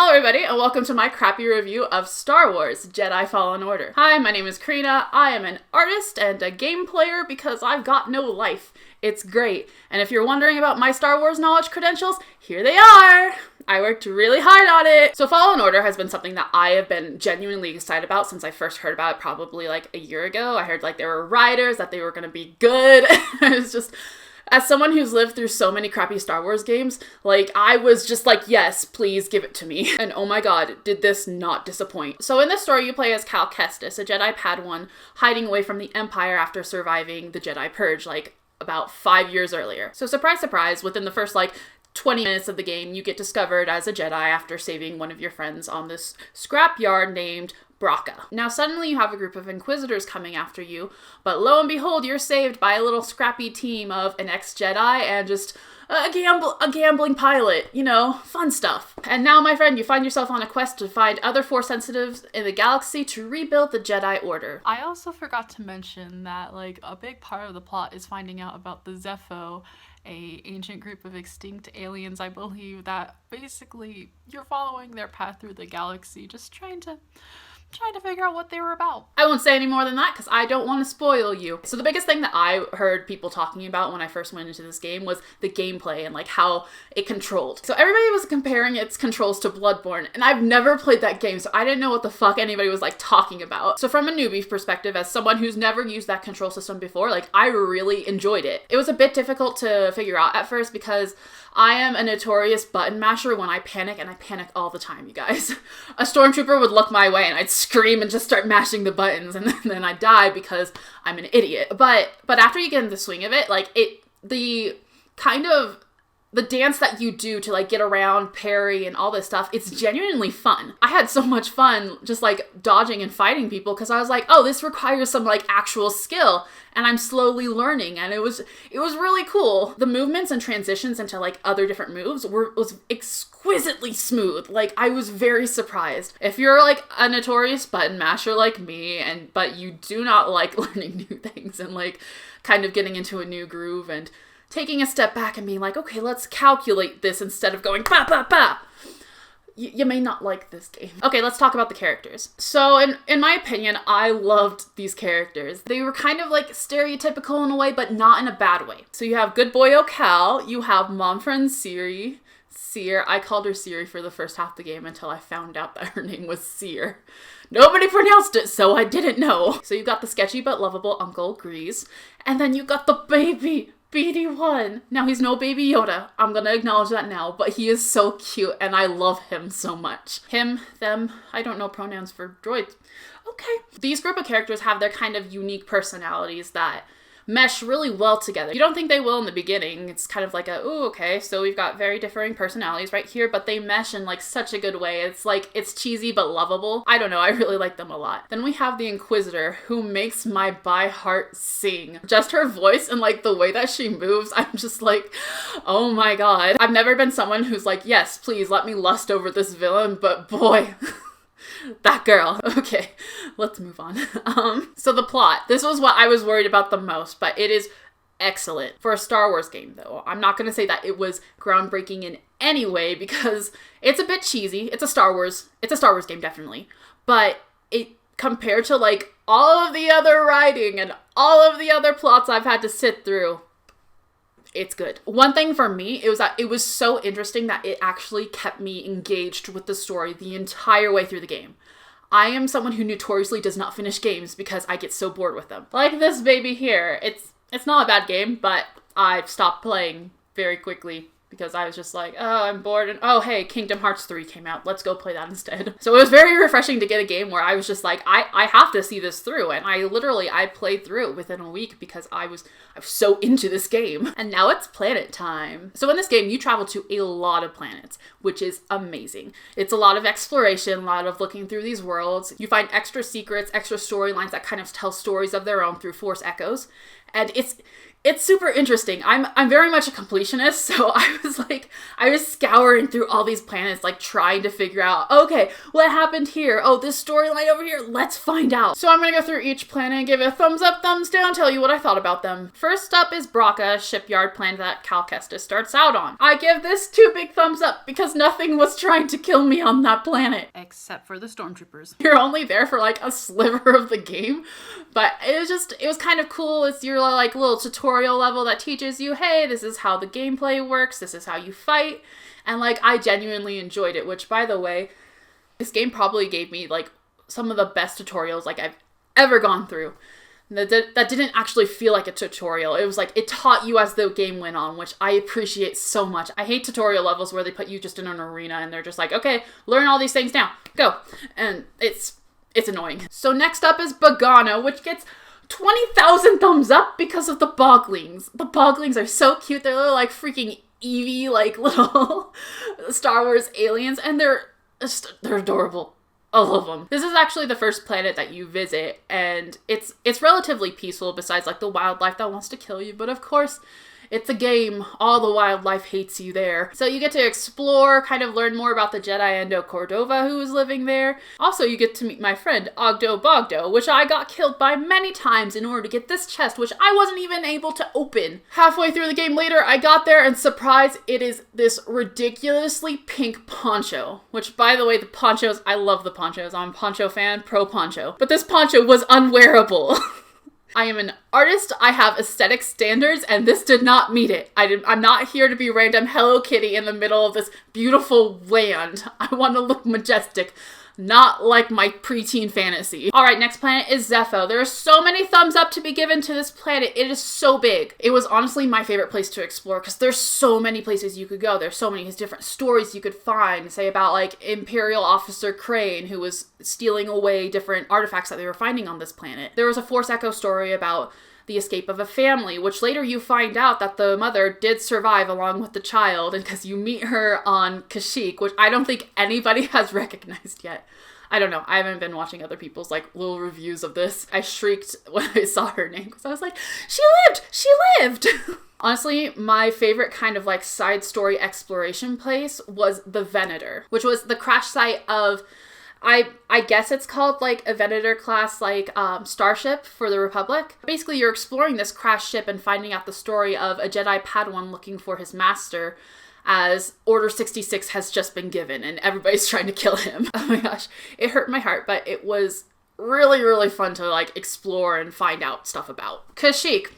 Hello everybody, and welcome to my crappy review of Star Wars Jedi Fallen Order. Hi, my name is Karina. I am an artist and a game player because I've got no life. It's great. And if you're wondering about my Star Wars knowledge credentials, here they are! I worked really hard on it. So Fallen Order has been something that I have been genuinely excited about since I first heard about it probably like a year ago. I heard like there were writers, that they were going to be good. It was just... As someone who's lived through so many crappy Star Wars games, like, I was just like, yes, please give it to me. And oh my god, did this not disappoint. So in this story, you play as Cal Kestis, a Jedi Padawan hiding away from the Empire after surviving the Jedi Purge, like, about 5 years earlier. So surprise, surprise, within the first, 20 minutes of the game, you get discovered as a Jedi after saving one of your friends on this scrapyard named Braca. Now suddenly you have a group of Inquisitors coming after you, but lo and behold, you're saved by a little scrappy team of an ex-Jedi and just a gambling pilot, you know, fun stuff. And now, my friend, you find yourself on a quest to find other Force sensitives in the galaxy to rebuild the Jedi Order. I also forgot to mention that, a big part of the plot is finding out about the Zepho, a ancient group of extinct aliens, I believe, that basically you're following their path through the galaxy, just trying to figure out what they were about. I won't say any more than that because I don't want to spoil you. So the biggest thing that I heard people talking about when I first went into this game was the gameplay and how it controlled. So everybody was comparing its controls to Bloodborne, and I've never played that game, so I didn't know what the fuck anybody was talking about. So from a newbie perspective, as someone who's never used that control system before, I really enjoyed it. It was a bit difficult to figure out at first because I am a notorious button masher when I panic, and I panic all the time, you guys. A stormtrooper would look my way and I'd scream and just start mashing the buttons, and then I'd die because I'm an idiot. But after you get in the swing of it, the dance that you do to get around, parry, and all this stuff, it's genuinely fun. I had so much fun just dodging and fighting people because I was like, oh, this requires some actual skill, and I'm slowly learning, and it was really cool. The movements and transitions into other different moves was exquisitely smooth. I was very surprised. If you're a notorious button masher like me, but you do not like learning new things and kind of getting into a new groove and taking a step back and being okay, let's calculate this instead of going ba ba ba, you may not like this game. Okay, let's talk about the characters. So in my opinion, I loved these characters. They were kind of stereotypical in a way, but not in a bad way. So you have good boy Cal, you have mom friend Seer. I called her Siri for the first half of the game until I found out that her name was Seer. Nobody pronounced it, so I didn't know. So you got the sketchy but lovable Uncle Grease, and then you got the baby BD1. Now, he's no Baby Yoda. I'm gonna acknowledge that now, but he is so cute, and I love him so much. Him, them, I don't know pronouns for droids. Okay. These group of characters have their kind of unique personalities that mesh really well together. You don't think they will in the beginning. It's kind of ooh, okay, so we've got very differing personalities right here, but they mesh in such a good way. It's it's cheesy but lovable. I don't know, I really like them a lot. Then we have the Inquisitor, who makes my heart sing. Just her voice and the way that she moves, I'm just oh my god. I've never been someone who's yes, please let me lust over this villain, but boy, that girl. Okay, let's move on. So the plot. This was what I was worried about the most, but it is excellent. For a Star Wars game, though, I'm not going to say that it was groundbreaking in any way because it's a bit cheesy. It's a Star Wars game, definitely. But it, compared to all of the other writing and all of the other plots I've had to sit through, it's good. One thing for me, it was that it was so interesting that it actually kept me engaged with the story the entire way through the game. I am someone who notoriously does not finish games because I get so bored with them. Like this baby here. It's not a bad game, but I've stopped playing very quickly because I was just oh, I'm bored, and oh, hey, Kingdom Hearts 3 came out. Let's go play that instead. So it was very refreshing to get a game where I was just I have to see this through, and I played through it within a week because I was so into this game. And now it's planet time. So in this game, you travel to a lot of planets, which is amazing. It's a lot of exploration, a lot of looking through these worlds. You find extra secrets, extra storylines that kind of tell stories of their own through Force echoes. And It's super interesting. I'm very much a completionist, so I was scouring through all these planets, like trying to figure out, okay, what happened here? Oh, this storyline over here, let's find out. So I'm gonna go through each planet and give it a thumbs up, thumbs down, tell you what I thought about them. First up is Braca, shipyard planet that Cal Kestis starts out on. I give this 2 big thumbs up because nothing was trying to kill me on that planet. Except for the stormtroopers. You're only there for like a sliver of the game, but it was kind of cool. It's your like little tutorial level that teaches you, hey, this is how the gameplay works, this is how you fight, and like I genuinely enjoyed it, which by the way, this game probably gave me like some of the best tutorials like I've ever gone through. That didn't actually feel like a tutorial. It was like it taught you as the game went on, which I appreciate so much. I hate tutorial levels where they put you just in an arena and they're just like, okay, learn all these things now, go. And it's annoying. So next up is Bogano, which gets 20,000 thumbs up because of the Boglings. The Boglings are so cute. They're like freaking Eevee, like little Star Wars aliens, and they're adorable. I love them. This is actually the first planet that you visit, and it's relatively peaceful besides like the wildlife that wants to kill you, but of course, it's a game. All the wildlife hates you there. So you get to explore, kind of learn more about the Jedi Endo Cordova who is living there. Also, you get to meet my friend Ogdo Bogdo, which I got killed by many times in order to get this chest, which I wasn't even able to open. Halfway through the game later, I got there and surprise, it is this ridiculously pink poncho. Which, by the way, the ponchos, I love the ponchos. I'm a poncho fan, pro poncho. But this poncho was unwearable. I am an artist, I have aesthetic standards, and this did not meet it. I'm not here to be random Hello Kitty in the middle of this beautiful land. I want to look majestic, not like my preteen fantasy. Alright, next planet is Zepho. There are so many thumbs up to be given to this planet. It is so big. It was honestly my favorite place to explore because there's so many places you could go. There's so many different stories you could find, say about like Imperial Officer Crane who was stealing away different artifacts that they were finding on this planet. There was a Force Echo story about the escape of a family, which later you find out that the mother did survive along with the child, and because you meet her on Kashyyyk, which I don't think anybody has recognized yet. I don't know. I haven't been watching other people's like little reviews of this. I shrieked when I saw her name because I was like, she lived! She lived! Honestly, my favorite kind of like side story exploration place was the Venator, which was the crash site of I guess it's called like a Venator class like starship for the Republic. Basically, you're exploring this crashed ship and finding out the story of a Jedi Padawan looking for his master as Order 66 has just been given and everybody's trying to kill him. Oh my gosh, it hurt my heart, but it was really, really fun to like explore and find out stuff about. Kashyyyk.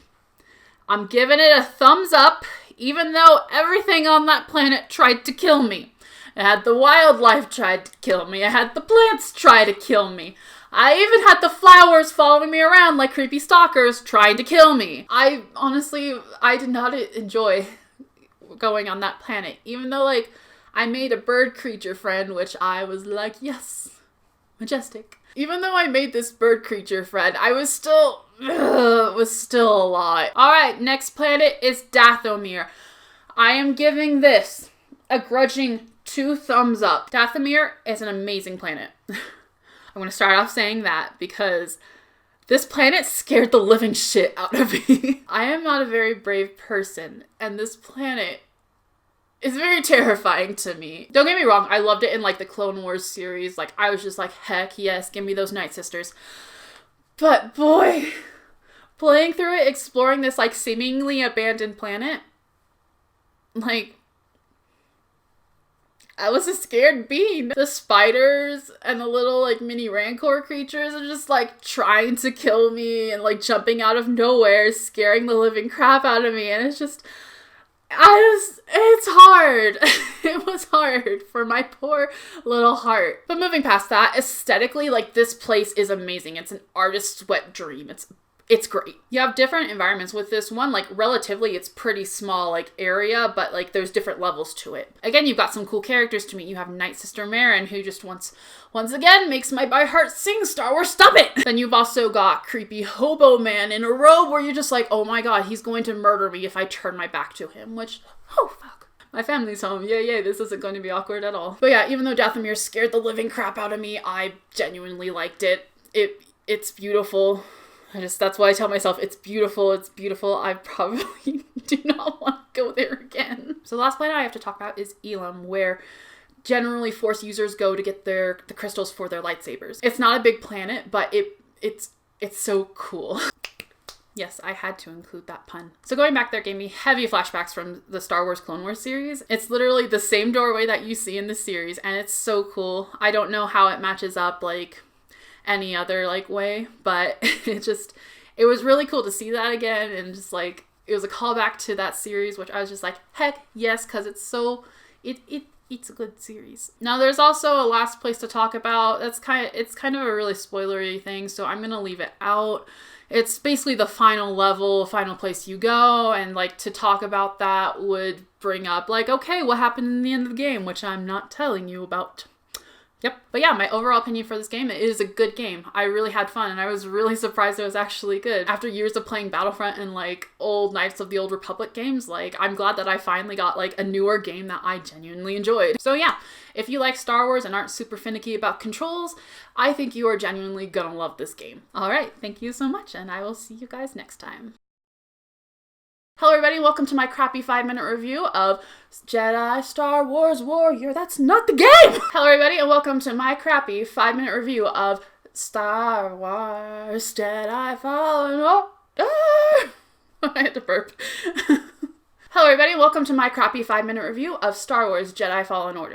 I'm giving it a thumbs up, even though everything on that planet tried to kill me. I had the wildlife tried to kill me. I had the plants try to kill me. I even had the flowers following me around like creepy stalkers trying to kill me. I did not enjoy going on that planet. Even though, like, I made a bird creature friend, which I was like, yes, majestic. Even though I made this bird creature friend, I was still, it was still a lot. Alright, next planet is Dathomir. I am giving this a grudging 2 thumbs up. Dathomir is an amazing planet. I'm going to start off saying that because this planet scared the living shit out of me. I am not a very brave person, and this planet is very terrifying to me. Don't get me wrong, I loved it in like the Clone Wars series. Like, I was just like, heck yes, give me those Night Sisters. But boy, playing through it, exploring this like seemingly abandoned planet, like, I was a scared bean. The spiders and the little like mini rancor creatures are just like trying to kill me and like jumping out of nowhere, scaring the living crap out of me. And it's just, it's hard. It was hard for my poor little heart. But moving past that, aesthetically, like this place is amazing. It's an artist's wet dream. It's great. You have different environments with this one, like relatively it's pretty small like area, but like there's different levels to it. Again, you've got some cool characters to meet. You have Night Sister Marin, who just once again makes my heart sing, Star Wars, stop it! Then you've also got creepy hobo man in a robe where you're just like, oh my god, he's going to murder me if I turn my back to him, which, oh fuck. My family's home. Yay, this isn't going to be awkward at all. But yeah, even though Dathomir scared the living crap out of me, I genuinely liked it. It's beautiful. That's why I tell myself, it's beautiful, it's beautiful. I probably do not want to go there again. So the last planet I have to talk about is Elam, where generally Force users go to get the crystals for their lightsabers. It's not a big planet, but it's so cool. Yes, I had to include that pun. So going back there gave me heavy flashbacks from the Star Wars Clone Wars series. It's literally the same doorway that you see in the series, and it's so cool. I don't know how it matches up like any other like way, but it was really cool to see that again, and just like it was a callback to that series, which I was just like, heck yes, because it's so it's a good series. Now there's also a last place to talk about. It's kind of a really spoilery thing, so I'm gonna leave it out. It's basically the final level, final place you go, and like to talk about that would bring up like, okay, what happened in the end of the game, which I'm not telling you about. Yep. But yeah, my overall opinion for this game, it is a good game. I really had fun, and I was really surprised it was actually good. After years of playing Battlefront and like old Knights of the Old Republic games, like I'm glad that I finally got like a newer game that I genuinely enjoyed. So yeah, if you like Star Wars and aren't super finicky about controls, I think you are genuinely gonna love this game. All right, thank you so much, and I will see you guys next time. Hello everybody, welcome to my crappy 5-minute review of Jedi Star Wars Warrior. That's not the game! Hello everybody, and welcome to my crappy 5-minute review of Star Wars Jedi Fallen Order. I had to burp. Hello everybody, welcome to my crappy 5-minute review of Star Wars Jedi Fallen Order.